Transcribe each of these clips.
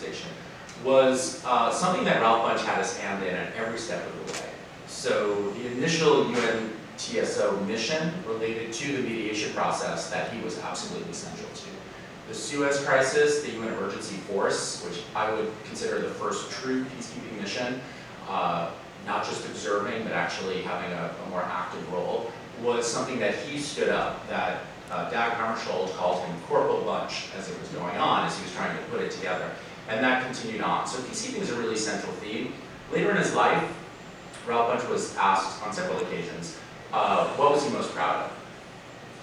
organization was something that Ralph Bunche had his hand in at every step of the way. So the initial UNTSO mission related to the mediation process that he was absolutely central to. The Suez Crisis, the UN Emergency Force, which I would consider the first true peacekeeping mission, not just observing, but actually having a more active role, was something that he stood up, that Dag Hammarskjöld called him Corporal Bunche as it was going on, as he was trying to put it together. And that continued on. So peacekeeping is a really central theme. Later in his life, Ralph Bunche was asked on several occasions, what was he most proud of?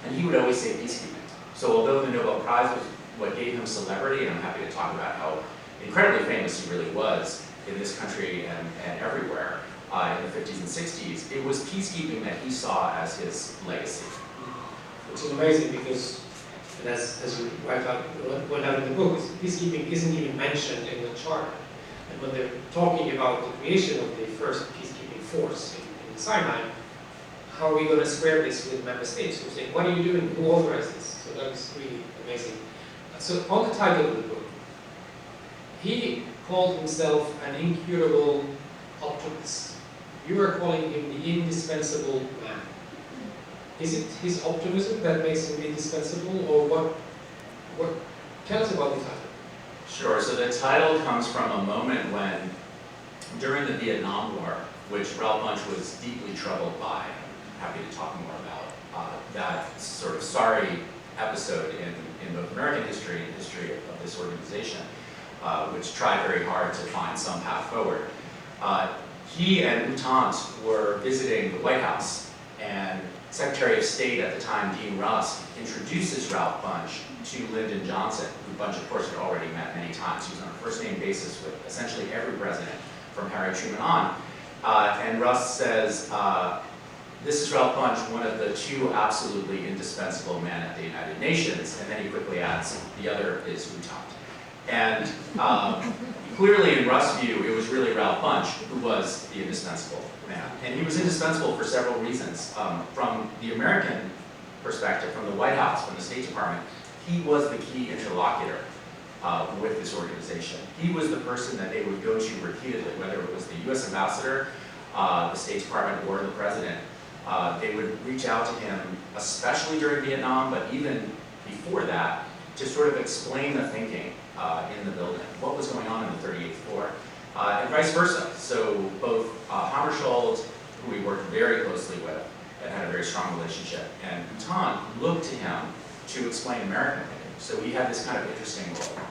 And he would always say peacekeeping. So although the Nobel Prize was what gave him celebrity, and I'm happy to talk about how incredibly famous he really was in this country and everywhere in the 50s and 60s, it was peacekeeping that he saw as his legacy. Which is amazing because, and as you write out in the book, peacekeeping isn't even mentioned in the charter. And when they're talking about the creation of the first peacekeeping force in Sinai, how are we going to square this with member states who say, what are you doing? Who authorized this? So that was really amazing. So on the title of the book, he called himself an incurable optimist. You are calling him the indispensable man. Is it his optimism that makes him indispensable, or what? Tell us about the title. Sure, so the title comes from a moment when, during the Vietnam War, which Ralph Bunche was deeply troubled by, I'm happy to talk more about, that sort of sorry episode in both American history and history of this organization, which tried very hard to find some path forward. He and U Thant were visiting the White House, and Secretary of State at the time, Dean Rusk, introduces Ralph Bunche to Lyndon Johnson, who Bunche, of course, had already met many times. He was on a first-name basis with essentially every president from Harry Truman on. And Rusk says, this is Ralph Bunche, one of the two absolutely indispensable men at the United Nations. And then he quickly adds, the other is U Thant. And clearly, in Rusk's view, it was really Ralph Bunche who was the indispensable man. And he was indispensable for several reasons. From the American perspective, from the White House, from the State Department, he was the key interlocutor with this organization. He was the person that they would go to repeatedly, whether it was the US ambassador, the State Department, or the president. They would reach out to him, especially during Vietnam, but even before that, to sort of explain the thinking in the building, what was going on in the 38th floor, and vice versa. So both Hammarskjöld, who we worked very closely with and had a very strong relationship, and U Thant looked to him to explain American thinking. So we had this kind of interesting role.